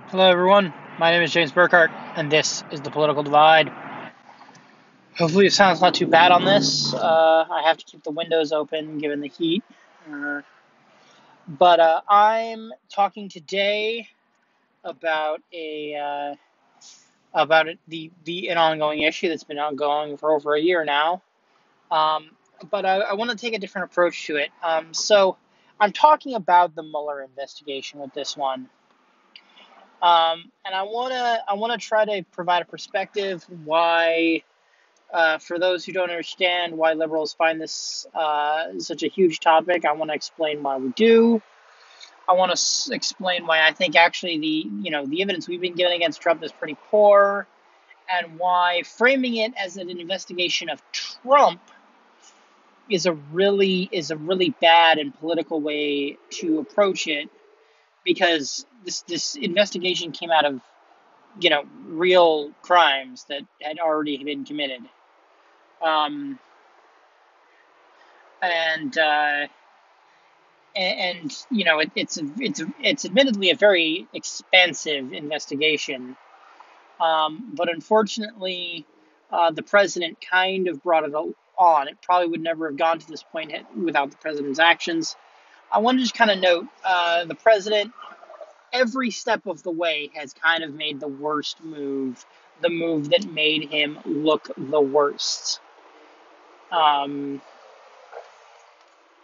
Hello, everyone. My name is James Burkhart, and this is The Political Divide. Hopefully, it sounds not too bad on this. I have to keep the windows open given the heat. Uh, but I'm talking today about an ongoing issue that's been ongoing for over a year now. Um, but I want to take a different approach to it. So I'm talking about the Mueller investigation with this one. And I wanna try to provide a perspective why, for those who don't understand why liberals find this such a huge topic. I want to explain why we do. I want to explain why I think actually the evidence we've been given against Trump is pretty poor, and why framing it as an investigation of Trump is a really bad and political way to approach it, because this investigation came out of real crimes that had already been committed. Um, and it's admittedly a very expansive investigation, but unfortunately, the president kind of brought it on. It probably would never have gone to this point without the president's actions. I want to just kind of note, the president, every step of the way, has kind of made the worst move, the move that made him look the worst. Um,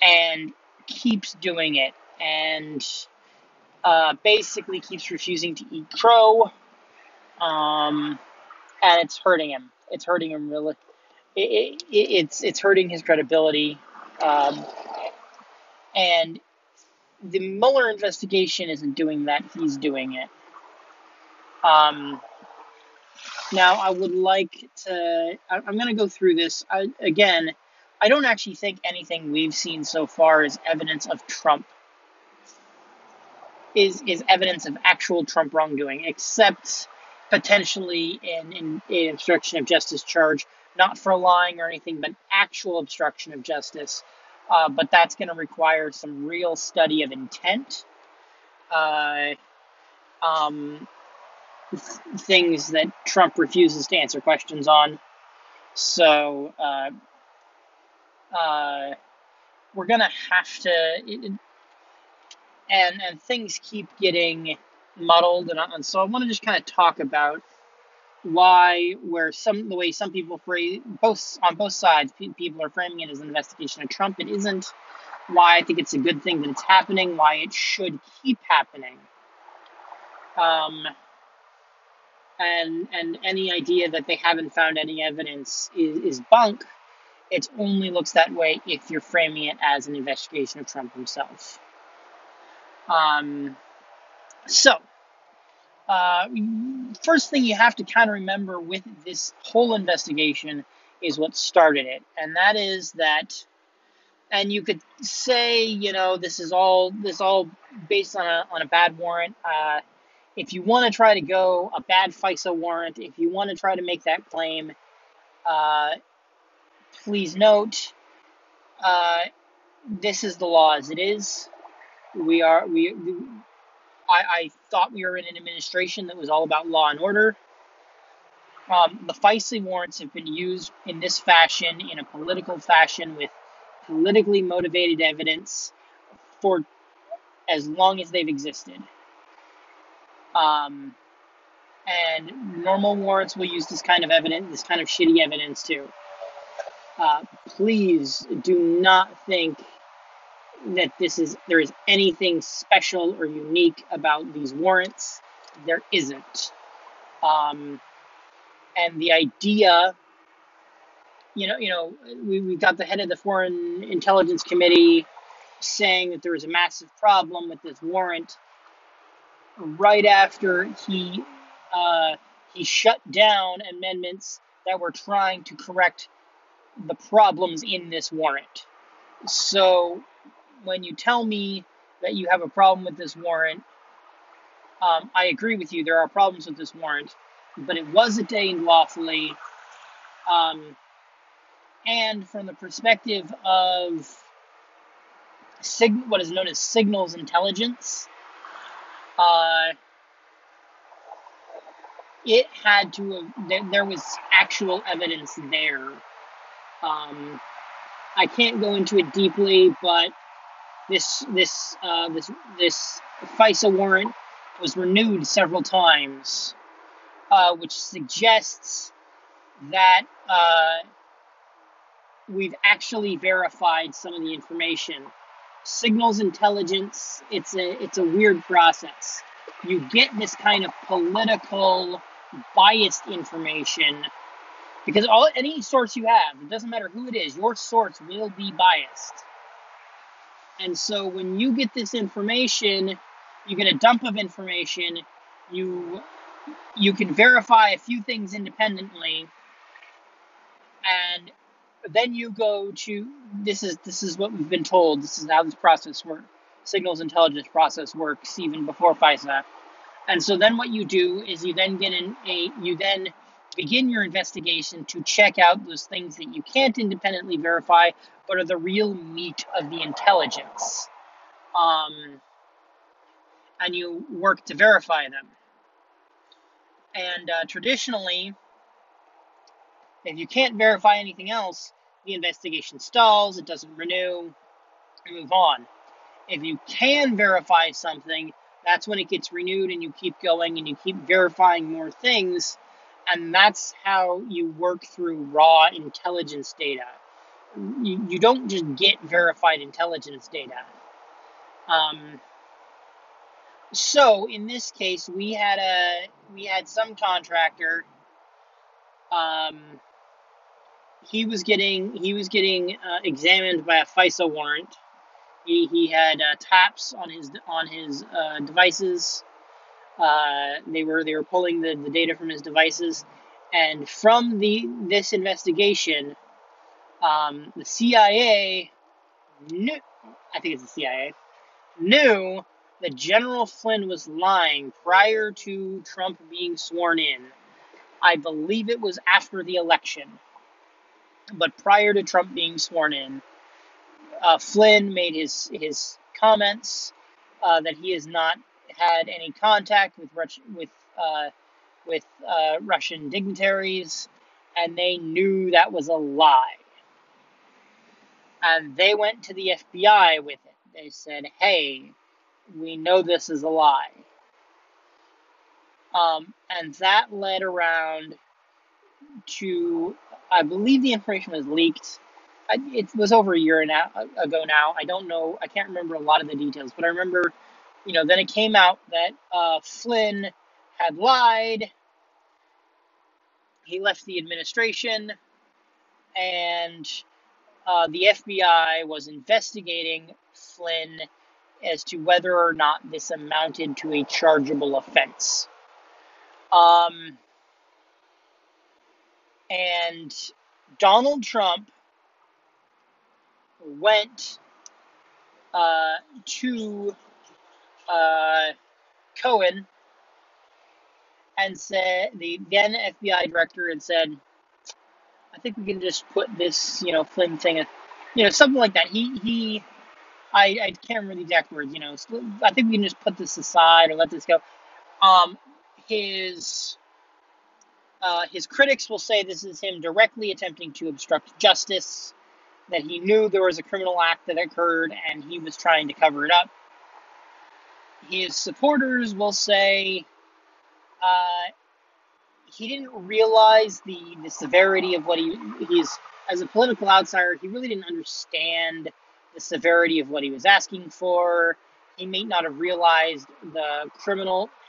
and keeps doing it, and basically keeps refusing to eat crow, and it's hurting him. It's hurting him really. It's hurting his credibility, um, and the Mueller investigation isn't doing that. He's doing it. Um, Now, I would like to. I'm going to go through this again. I don't actually think anything we've seen so far is evidence of Trump is evidence of actual Trump wrongdoing, except potentially in obstruction of justice charge, not for lying or anything, but actual obstruction of justice. But that's going to require some real study of intent, uh, um, things that Trump refuses to answer questions on. So uh, we're going to have to. And things keep getting muddled, and so I want to just kind of talk about why, where the way some people phrase, both on both sides, people are framing it as an investigation of Trump. It isn't. Why I think it's a good thing that it's happening. Why it should keep happening. Um, and any idea that they haven't found any evidence is bunk. It only looks that way if you're framing it as an investigation of Trump himself. Um, so Uh, First thing you have to kind of remember with this whole investigation is what started it, and that is that. And you could say, this all based on a bad warrant. If you want to try to go a bad FISA warrant, if you want to try to make that claim, uh, please note, uh, this is the law as it is. We are we. I thought we were in an administration that was all about law and order. The FISA warrants have been used in this fashion, in a political fashion, with politically motivated evidence for as long as they've existed. Um, and normal warrants will use this kind of evidence, this kind of shitty evidence too. Please do not think that there is anything special or unique about these warrants. There isn't. And the idea, we got the head of the Foreign Intelligence Committee saying that there was a massive problem with this warrant right after he shut down amendments that were trying to correct the problems in this warrant. So when you tell me that you have a problem with this warrant, I agree with you. There are problems with this warrant, but it was obtained lawfully. And from the perspective of what is known as signals intelligence, uh, it had to have, there was actual evidence there. I can't go into it deeply, but this FISA warrant was renewed several times, which suggests that we've actually verified some of the information. Signals intelligence, it's a weird process. You get this kind of political biased information because any source you have, it doesn't matter who it is, your source will be biased. And so when you get this information, you get a dump of information, you can verify a few things independently, and then you go to this is what we've been told. This is how this process works. Signals intelligence process works even before FISA. And so then what you do is you then begin your investigation to check out those things that you can't independently verify, but are the real meat of the intelligence. And you work to verify them. And traditionally, if you can't verify anything else, the investigation stalls, it doesn't renew, and move on. If you can verify something, that's when it gets renewed and you keep going and you keep verifying more things. And that's how you work through raw intelligence data. You don't just get verified intelligence data. So in this case, we had some contractor. He was getting examined by a FISA warrant. He had taps on his devices. They were pulling the data from his devices, and from this investigation, the CIA knew. I think it's the CIA knew that General Flynn was lying prior to Trump being sworn in. I believe it was after the election, but prior to Trump being sworn in, Flynn made his comments that he has not had any contact with Russian dignitaries, and they knew that was a lie. And they went to the FBI with it. They said, "Hey, we know this is a lie." And that led around to, I believe the information was leaked. It was over a year ago now. I don't know. I can't remember a lot of the details, but I remember, then it came out that Flynn had lied. He left the administration, and the FBI was investigating Flynn as to whether or not this amounted to a chargeable offense. And Donald Trump went to Cohen and said, the then FBI director, and said, "I think we can just put this, Flynn thing, something like that." I can't remember the exact words. I think we can just put this aside or let this go. His critics will say this is him directly attempting to obstruct justice, that he knew there was a criminal act that occurred and he was trying to cover it up. His supporters will say he didn't realize the severity of what he's, as a political outsider, he really didn't understand the severity of what he was asking for. He may not have realized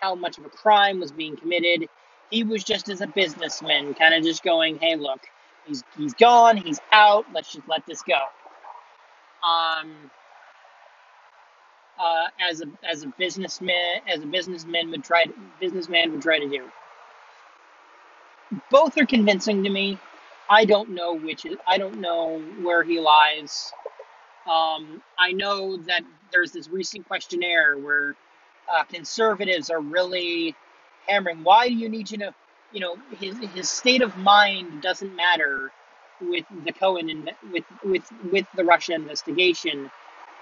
how much of a crime was being committed. He was just, as a businessman, kind of just going, "Hey, look, he's gone, he's out. Let's just let this go." As a businessman would try to do. Both are convincing to me. I don't know where he lies. I know that there's this recent questionnaire where conservatives are really hammering, why do you need to know, his state of mind doesn't matter with the Cohen, with the Russia investigation,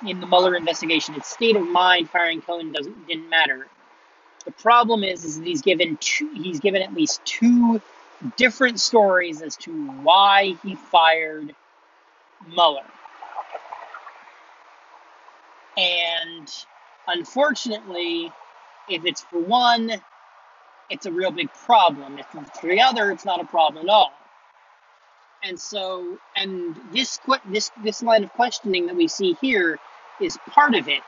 in the Muller investigation. His state of mind firing Cohen didn't matter. The problem is that he's given at least two different stories as to why he fired Muller. And unfortunately, if it's for one, it's a real big problem. If it's for the other, it's not a problem at all. And so, and this line of questioning that we see here is part of it.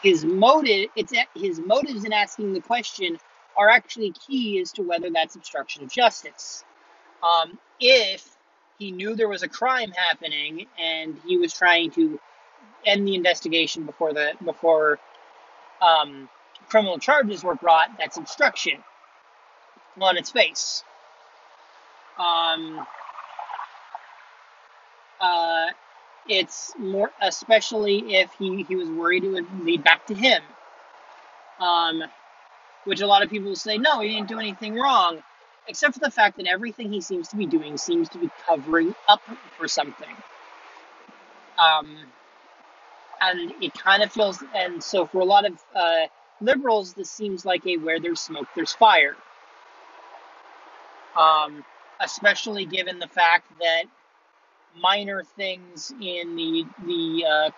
His motives in asking the question are actually key as to whether that's obstruction of justice. If he knew there was a crime happening and he was trying to end the investigation before criminal charges were brought, that's obstruction on its face. Um, uh, it's more, especially if he was worried it would lead back to him. Which a lot of people say, no, he didn't do anything wrong, except for the fact that everything he seems to be doing seems to be covering up for something. Um, and it kind of feels, and so for a lot of liberals, this seems like a where there's smoke, there's fire. Um, Especially given the fact that minor things in the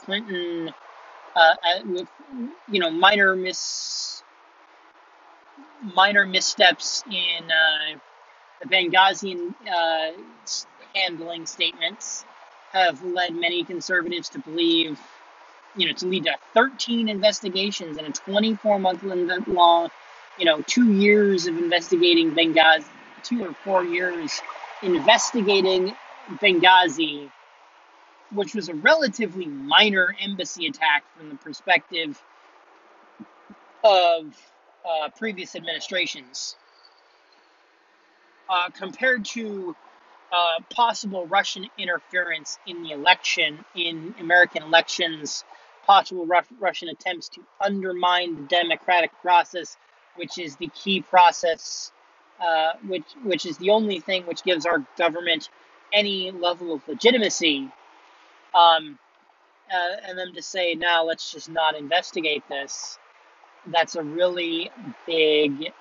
Clinton, with minor missteps in the Benghazi handling statements have led many conservatives to believe, to lead to 13 investigations and a 24-month long, 2 years of investigating Benghazi, 2 or 4 years investigating Benghazi, which was a relatively minor embassy attack from the perspective of previous administrations, compared to possible Russian interference in the election, in American elections, possible Russian attempts to undermine the democratic process, which is the key process, which is the only thing which gives our government any level of legitimacy. And then to say, now let's just not investigate this, that's a really big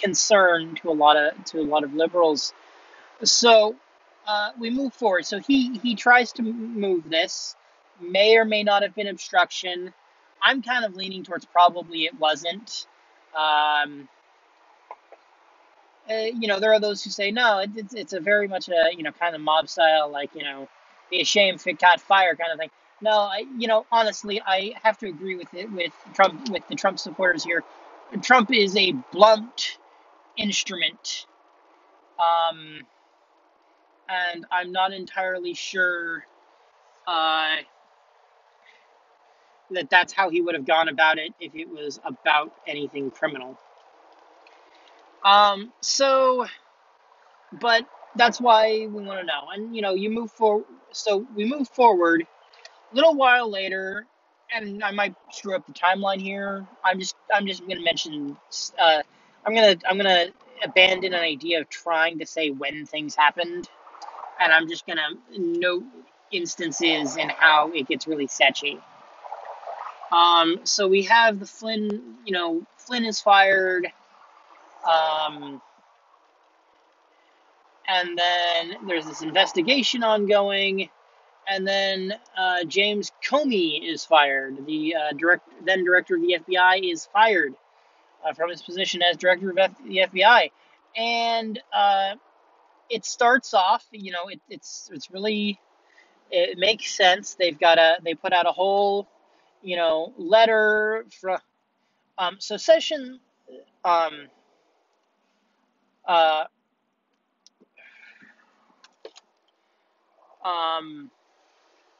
concern to a lot of liberals. So we move forward. So he tries to move this. May or may not have been obstruction. I'm kind of leaning towards probably it wasn't. There are those who say no. It's a very much a kind of mob style, like be ashamed if it caught fire kind of thing. No, honestly, I have to agree with Trump, with the Trump supporters here. Trump is a blunt instrument. And I'm not entirely sure that that's how he would have gone about it if it was about anything criminal. But that's why we want to know. And you move forward. So we move forward a little while later, and I might screw up the timeline here. I'm just going to mention. I'm gonna abandon an idea of trying to say when things happened, and I'm just gonna note instances and how it gets really sketchy. So we have the Flynn. Flynn is fired. And then there's this investigation ongoing, and then James Comey is fired. The then director of the FBI is fired from his position as director of the FBI, and it starts off. It's really, it makes sense. They put out a whole letter from so Sessions um, uh,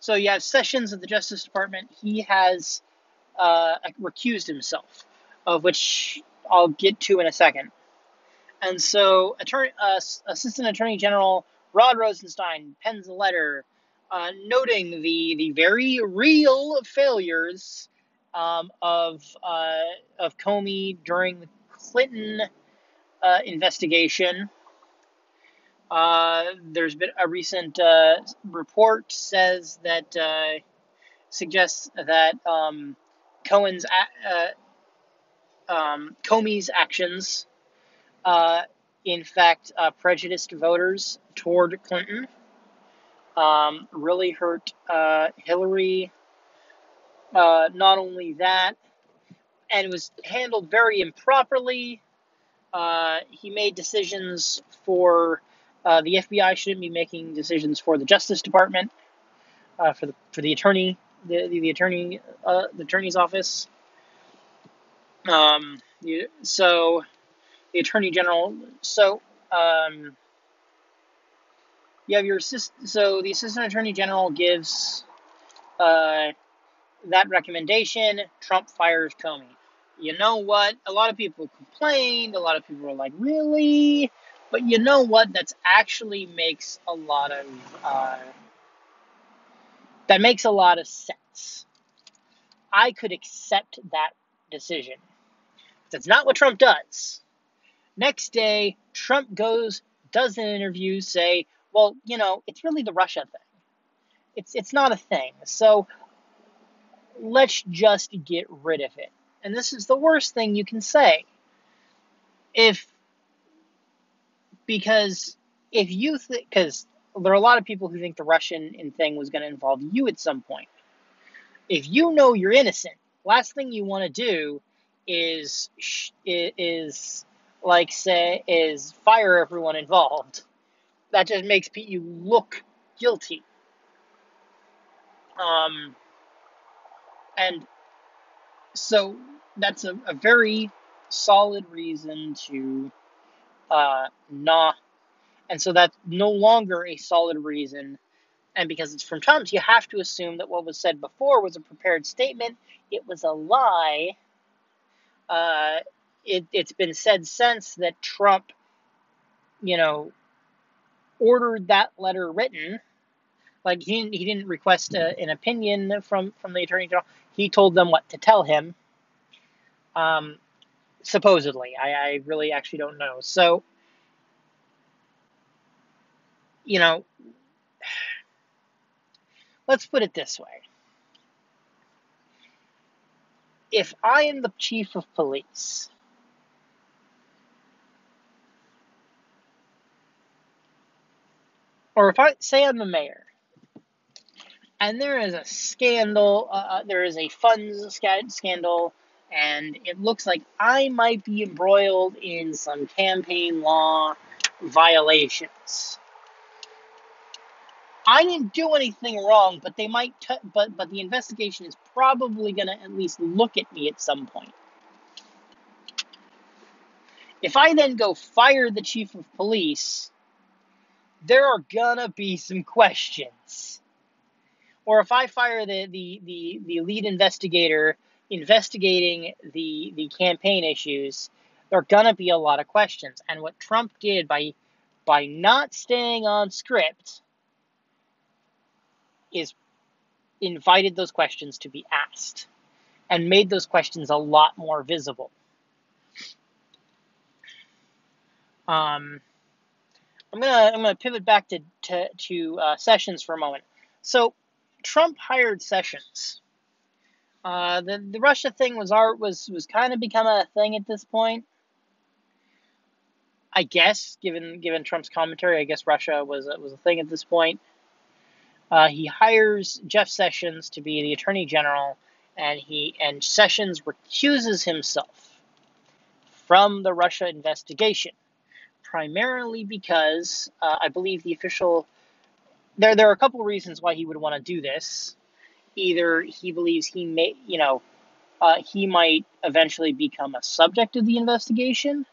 so you have Sessions of the Justice Department. He has recused himself, of which I'll get to in a second. And so Assistant Attorney General Rod Rosenstein pens a letter noting the very real failures of Comey during the Clinton investigation. There's been a recent report suggests that Cohen's Comey's actions, uh, in fact, prejudiced voters toward Clinton, really hurt Hillary. Not only that, and it was handled very improperly. He made decisions for the FBI shouldn't be making decisions for the Justice Department, for the attorney, the attorney's office. So the attorney general. So you have your so the assistant attorney general gives that recommendation. Trump fires Comey. You know what? A lot of people complained. A lot of people were like, "Really?" But you know what? That makes a lot of sense. I could accept that decision. That's not what Trump does. Next day, Trump does an interview, say, "Well, it's really the Russia thing. It's not a thing. So let's just get rid of it." And this is the worst thing you can say. Because there are a lot of people who think the Russian thing was going to involve you at some point. If you know you're innocent, last thing you want to do is fire everyone involved. That just makes you look guilty. And so that's a very solid reason to not. And so that's no longer a solid reason. And because it's from Trump's, you have to assume that what was said before was a prepared statement. It was a lie. It's been said since that Trump, ordered that letter written. Like he didn't request an opinion from the attorney general. He told them what to tell him. Supposedly, I really actually don't know. So, let's put it this way. If I am the chief of police, or if I say I'm the mayor, and there is a scandal, there is a funds scandal, and it looks like I might be embroiled in some campaign law violations. I didn't do anything wrong, but they might. But the investigation is probably going to at least look at me at some point. If I then go fire the chief of police, there are gonna be some questions. Or if I fire the lead investigator investigating the campaign issues, there are gonna be a lot of questions. And what Trump did by not staying on script is invited those questions to be asked and made those questions a lot more visible. I'm gonna pivot back to Sessions for a moment. So Trump hired Sessions. The Russia thing was kind of become a thing at this point. I guess, given Trump's commentary, I guess Russia was a thing at this point. He hires Jeff Sessions to be the Attorney General, and Sessions recuses himself from the Russia investigation, primarily because I believe the official. There are a couple of reasons why he would want to do this. Either he believes he might eventually become a subject of the investigation,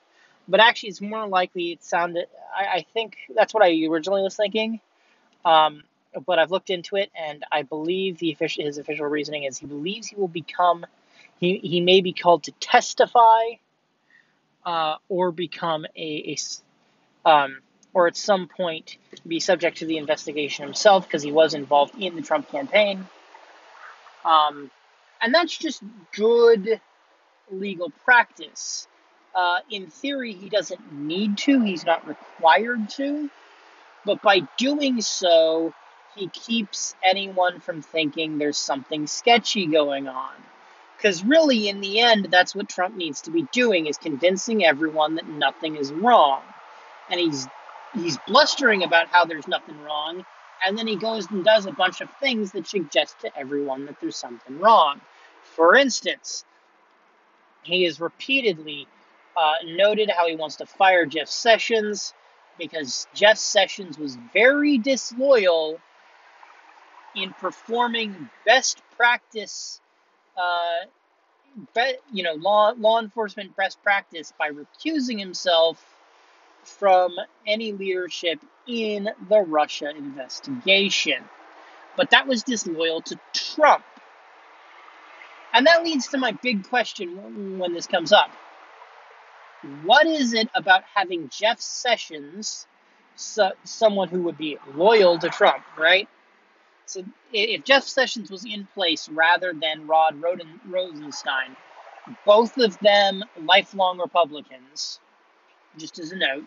but actually it's more likely it sounded. I think that's what I originally was thinking. But I've looked into it, and I believe his official reasoning is he believes he will become. He may be called to testify, or become or at some point be subject to the investigation himself because he was involved in the Trump campaign. And that's just good legal practice. In theory, he doesn't need to. He's not required to. But by doing so, he keeps anyone from thinking there's something sketchy going on. Because really, in the end, that's what Trump needs to be doing, is convincing everyone that nothing is wrong. And he's blustering about how there's nothing wrong, and then he goes and does a bunch of things that suggest to everyone that there's something wrong. For instance, he has repeatedly noted how he wants to fire Jeff Sessions because Jeff Sessions was very disloyal in performing best practice, law enforcement best practice by recusing himself from any leadership in the Russia investigation. But that was disloyal to Trump. And that leads to my big question when this comes up. What is it about having Jeff Sessions, someone who would be loyal to Trump, right? So if Jeff Sessions was in place rather than Rod Rosenstein, both of them lifelong Republicans, just as a note,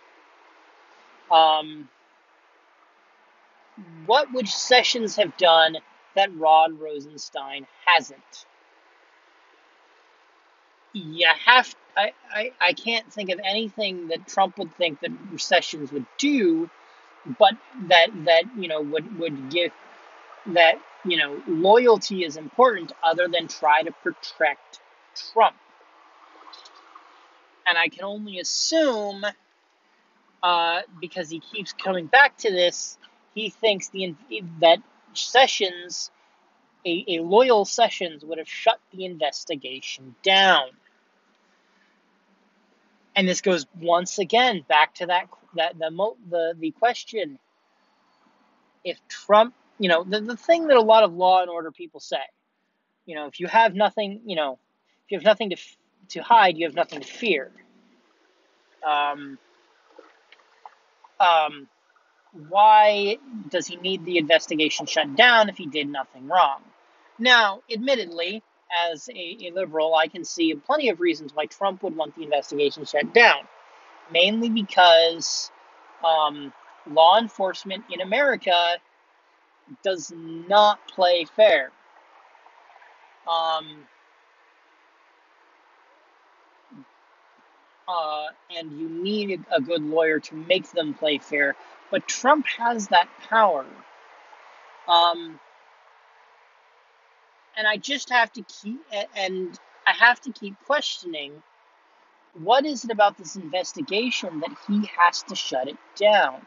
what would Sessions have done that Rod Rosenstein hasn't? I can't think of anything that Trump would think that Sessions would do, but that would give that loyalty is important, other than try to protect Trump. And I can only assume, because he keeps coming back to this, he thinks that Sessions, a loyal Sessions, would have shut the investigation down. And this goes once again back to the question: if Trump, the thing that a lot of law and order people say, if you have nothing, if you have nothing to hide, you have nothing to fear. Why does he need the investigation shut down if he did nothing wrong? Now, admittedly, as a liberal, I can see plenty of reasons why Trump would want the investigation shut down. Mainly because law enforcement in America does not play fair. And you need a good lawyer to make them play fair. But Trump has that power. And I just have to keep questioning, what is it about this investigation that he has to shut it down?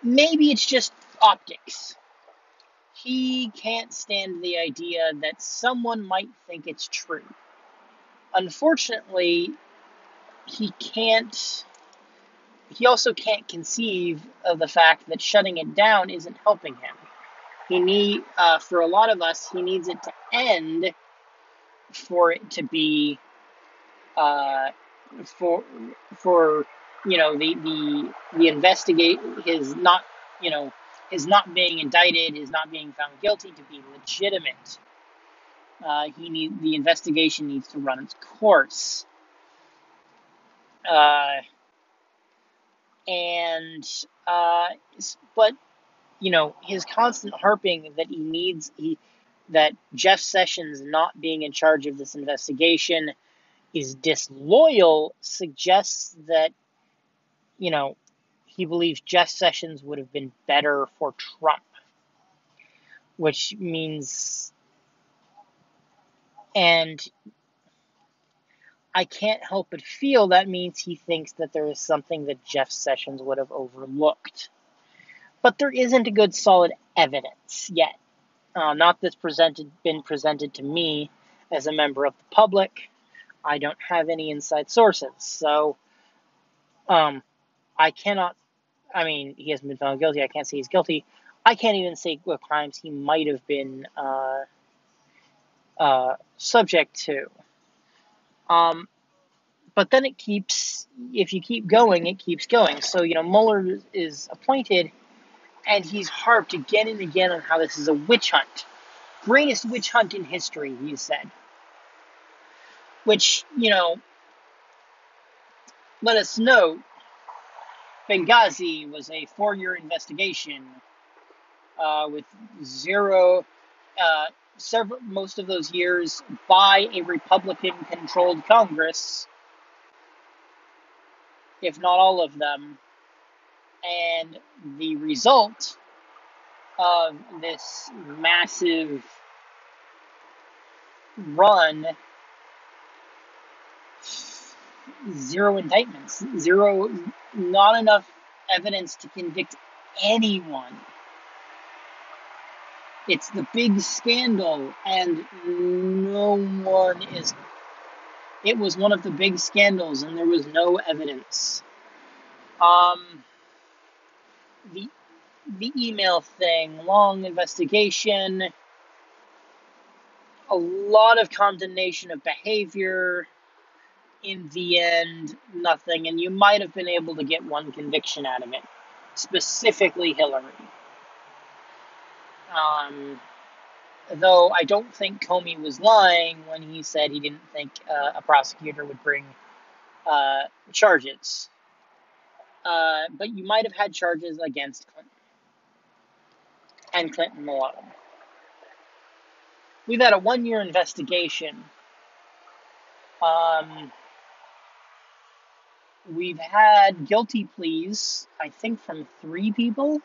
Maybe it's just optics. He can't stand the idea that someone might think it's true. Unfortunately, he also can't conceive of the fact that shutting it down isn't helping him. For a lot of us, he needs it to end for it to be, the investigate his not being indicted, his not being found guilty, to be legitimate. The investigation needs to run its course. But his constant harping that Jeff Sessions not being in charge of this investigation is disloyal suggests that, he believes Jeff Sessions would have been better for Trump, which means, and I can't help but feel that means he thinks that there is something that Jeff Sessions would have overlooked. But there isn't a good solid evidence yet. Not that's been presented to me as a member of the public. I don't have any inside sources. So I cannot, he hasn't been found guilty. I can't say he's guilty. I can't even say what crimes he might have been subject to. But then if you keep going, it keeps going. So, Muller is appointed, and he's harped again and again on how this is a witch hunt. Greatest witch hunt in history, he said. Which, let us note, Benghazi was a 4-year investigation with zero most of those years by a Republican-controlled Congress, if not all of them. And the result of this massive run, zero indictments, not enough evidence to convict anyone. It's the big scandal, and no one is. It was one of the big scandals, and there was no evidence. The email thing, long investigation, a lot of condemnation of behavior. In the end, nothing, and you might have been able to get one conviction out of it, specifically Hillary. Though I don't think Comey was lying when he said he didn't think a prosecutor would bring charges. But you might have had charges against Clinton, and Clinton alone. We've had a 1-year investigation. We've had guilty pleas, I think, from 3 people.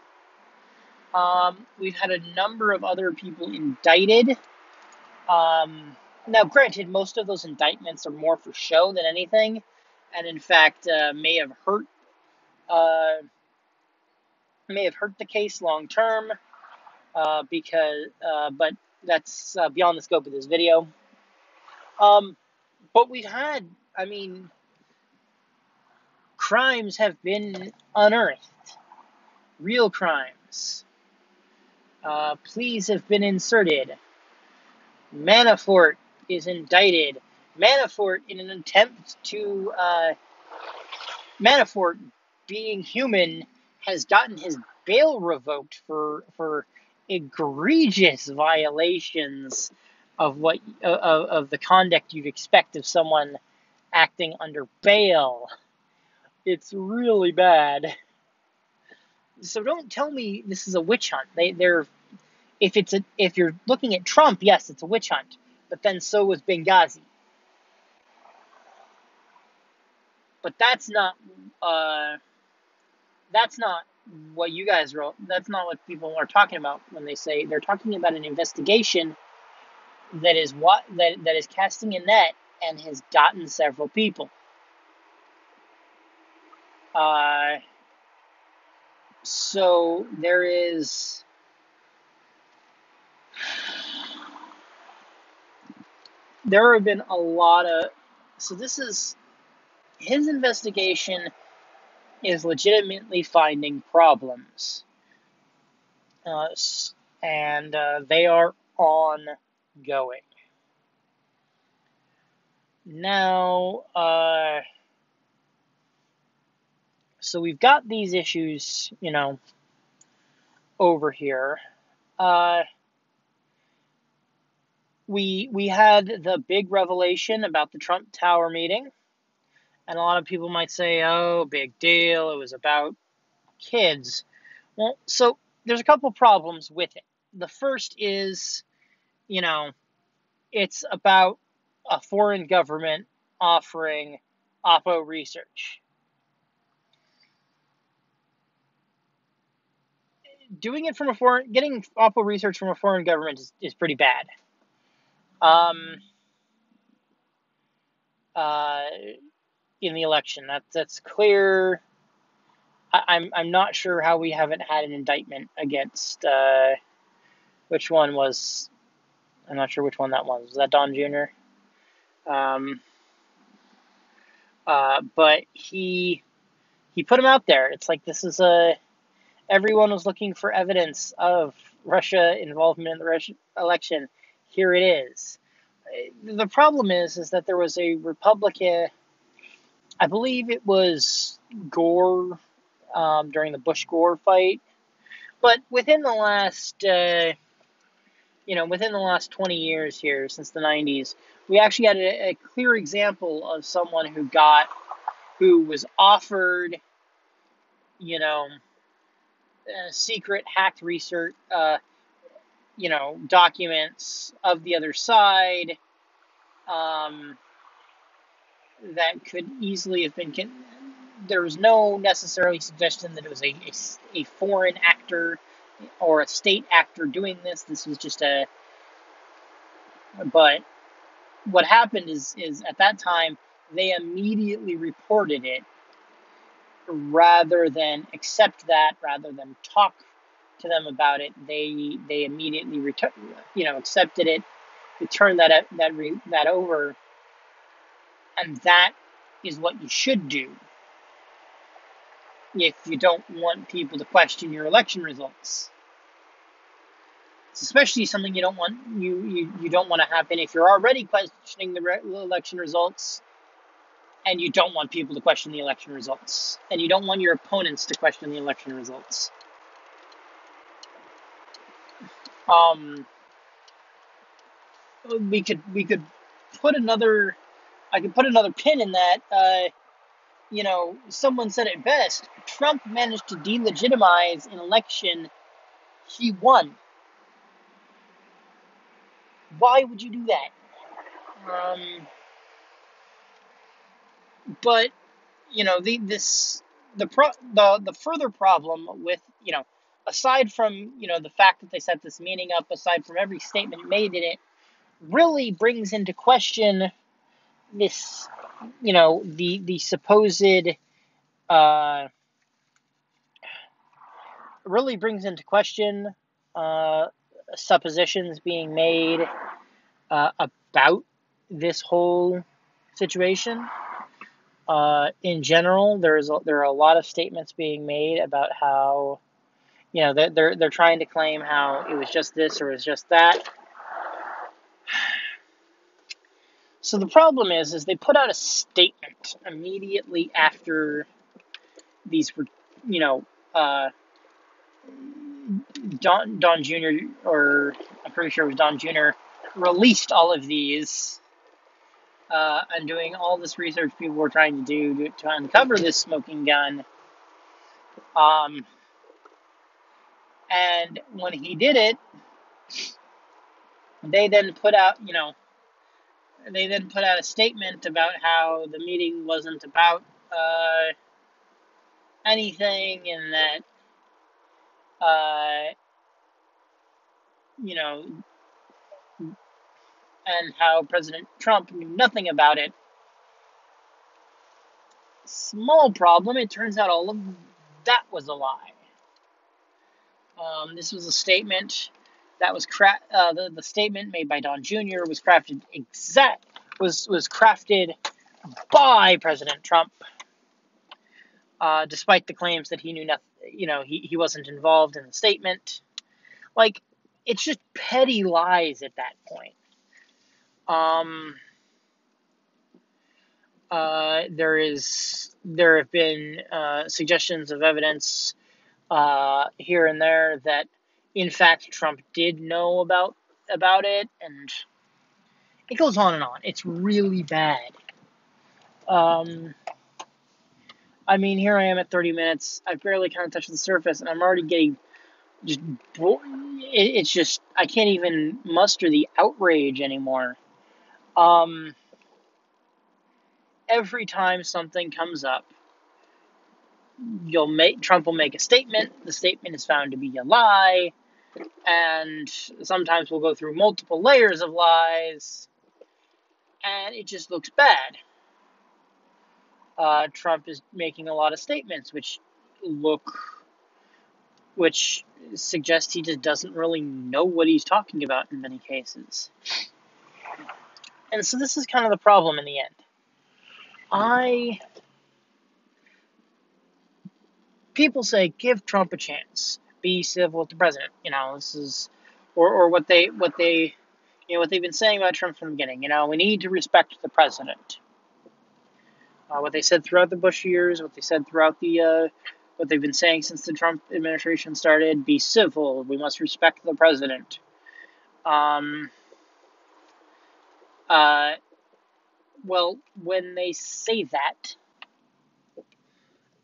We've had a number of other people indicted. Now, granted, most of those indictments are more for show than anything, and in fact may have hurt the case long term. But that's beyond the scope of this video. But we've had, crimes have been unearthed, real crimes. Pleas have been inserted. Manafort is indicted. Manafort, in an attempt to, Manafort, being human, has gotten his bail revoked for egregious violations of the conduct you'd expect of someone acting under bail. It's really bad. So don't tell me this is a witch hunt. If you're looking at Trump, yes, it's a witch hunt. But then so was Benghazi. But that's not what you guys wrote. That's not what people are talking about when they say they're talking about an investigation that is casting a net and has gotten several people. So there have been a lot of. So this is his investigation is legitimately finding problems, and they are ongoing. Now, so we've got these issues, over here. We had the big revelation about the Trump Tower meeting, and a lot of people might say, oh, big deal, it was about kids. Well, so there's a couple problems with it. The first is, it's about a foreign government offering Oppo research. Doing it from getting Oppo research from a foreign government is pretty bad. In the election, that's clear. I'm not sure how we haven't had an indictment against which one was. I'm not sure which one that was. Was that Don Jr.? But he put him out there. It's like this is everyone was looking for evidence of Russia involvement in the Russian election. Here it is. The problem is that there was a Republican, I believe it was Gore, during the Bush-Gore fight, but within the last, within the last 20 years here, since the 90s, we actually had a clear example of someone who was offered, secret hacked research, documents of the other side um, that could easily have been. There was no necessarily suggestion that it was a foreign actor or a state actor doing this. This was just a. But what happened is at that time they immediately reported it rather than accept that, rather than talk to them about it. They immediately accepted it. They turned that over, and that is what you should do if you don't want people to question your election results. It's especially something you don't want you don't want to happen if you're already questioning the election results, and you don't want people to question the election results, and you don't want your opponents to question the election results. We could put another. I could put another pin in that. Someone said it best. Trump managed to delegitimize an election he won. Why would you do that? But the further problem with aside from the fact that they set this meeting up, aside from every statement made in it, really brings into question this the supposed really brings into question suppositions being made about this whole situation. In general, there are a lot of statements being made about how they're trying to claim how it was just this or it was just that. So the problem is they put out a statement immediately after these were, Don Jr. or I'm pretty sure it was Don Jr. released all of these, and doing all this research people were trying to do to uncover this smoking gun. And when he did it, they then put out a statement about how the meeting wasn't about anything, and that and how President Trump knew nothing about it. Small problem, it turns out all of that was a lie. This was a statement that was the statement made by Don Jr. was crafted by President Trump, despite the claims that he knew nothing. He wasn't involved in the statement. Like, it's just petty lies at that point. There have been suggestions of evidence here and there that, in fact, Trump did know about it, and it goes on and on. It's really bad. I mean, here I am at 30 minutes. I've barely kind of touched the surface, and I'm already getting just bored. It's just, I can't even muster the outrage anymore. Every time something comes up, Trump will make a statement. The statement is found to be a lie, and sometimes we'll go through multiple layers of lies, and it just looks bad. Trump is making a lot of statements which suggest he just doesn't really know what he's talking about in many cases. And so this is kind of the problem in the end. People say, give Trump a chance, be civil with the president. This is, or what they've been saying about Trump from the beginning. We need to respect the president. What they said throughout the Bush years, what they said throughout what they've been saying since the Trump administration started: be civil. We must respect the president. Well, when they say that,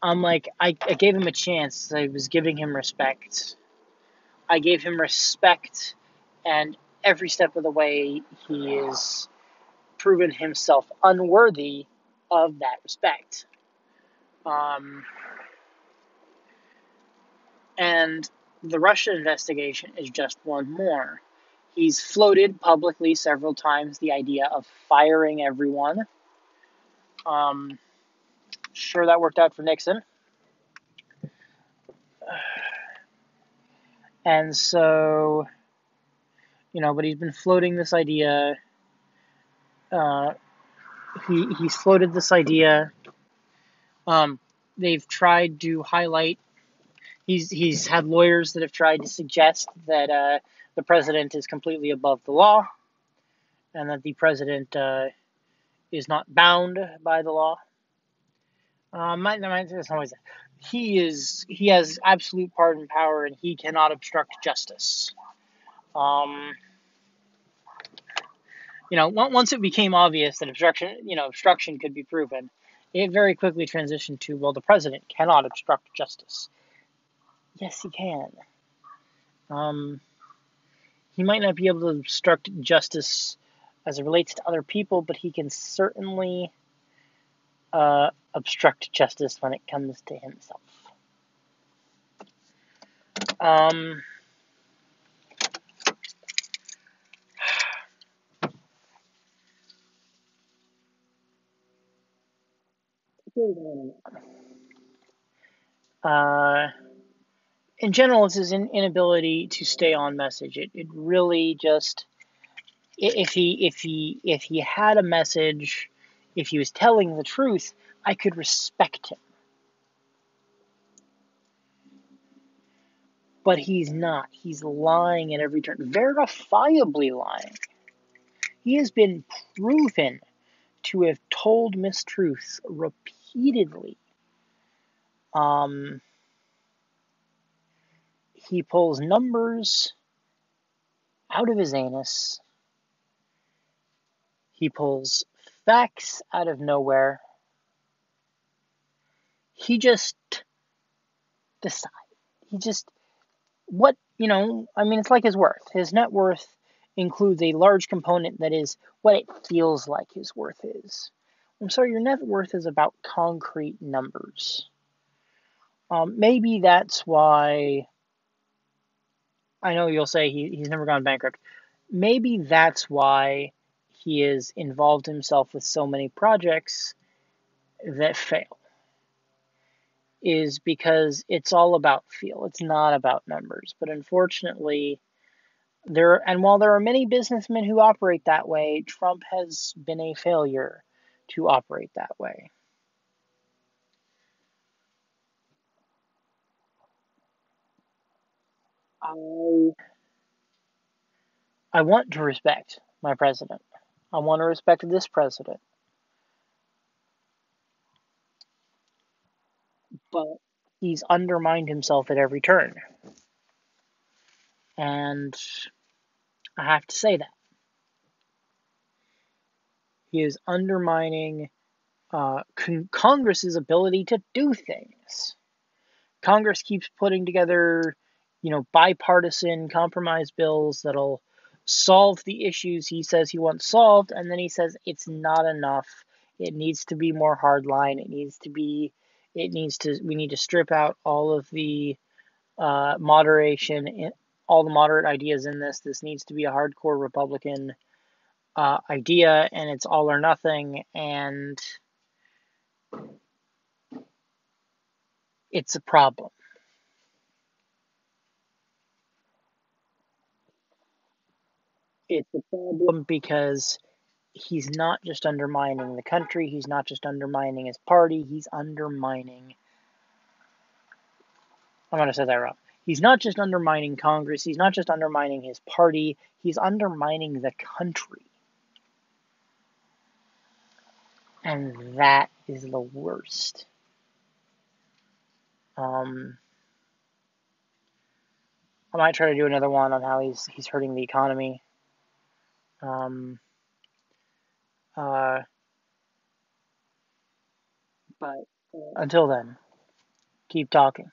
I'm like, I gave him a chance. I was giving him respect. I gave him respect And every step of the way, he is proven himself unworthy of that respect. And the Russia investigation is just one more. He's floated publicly several times the idea of firing everyone. Sure, that worked out for Nixon. And so, but he's been floating this idea. He's floated this idea. They've tried to highlight. He's had lawyers that have tried to suggest that the president is completely above the law, and that the president is not bound by the law. He has absolute pardon power, and he cannot obstruct justice. Once it became obvious that obstruction could be proven, it very quickly transitioned to, well, the president cannot obstruct justice. Yes, he can. He might not be able to obstruct justice as it relates to other people, but he can certainly obstruct justice when it comes to himself. In general, it's his inability to stay on message. It really just, if he had a message, if he was telling the truth, I could respect him. But he's not. He's lying at every turn, verifiably lying. He has been proven to have told mistruths repeatedly. He pulls numbers out of his anus. He pulls facts out of nowhere. He just decides. It's like his worth. His net worth includes a large component that is what it feels like his worth is. I'm sorry, your net worth is about concrete numbers. Maybe that's why, I know you'll say he's never gone bankrupt. Maybe that's why he has involved himself with so many projects that fail, is because it's all about feel. It's not about numbers. But unfortunately, while there are many businessmen who operate that way, Trump has been a failure to operate that way. I want to respect my president. I want to respect this president. But he's undermined himself at every turn. And I have to say that. He is undermining Congress's ability to do things. Congress keeps putting together, bipartisan compromise bills that'll solve the issues he says he wants solved, and then he says it's not enough. It needs to be more hardline. We need to strip out all of the moderation, all the moderate ideas in this. This needs to be a hardcore Republican idea, and it's all or nothing, and it's a problem. It's a problem because he's not just undermining the country, he's not just undermining his party, he's undermining. I'm going to say that wrong. He's not just undermining Congress, he's not just undermining his party, he's undermining the country. And that is the worst. I might try to do another one on how he's hurting the economy. But until then, keep talking.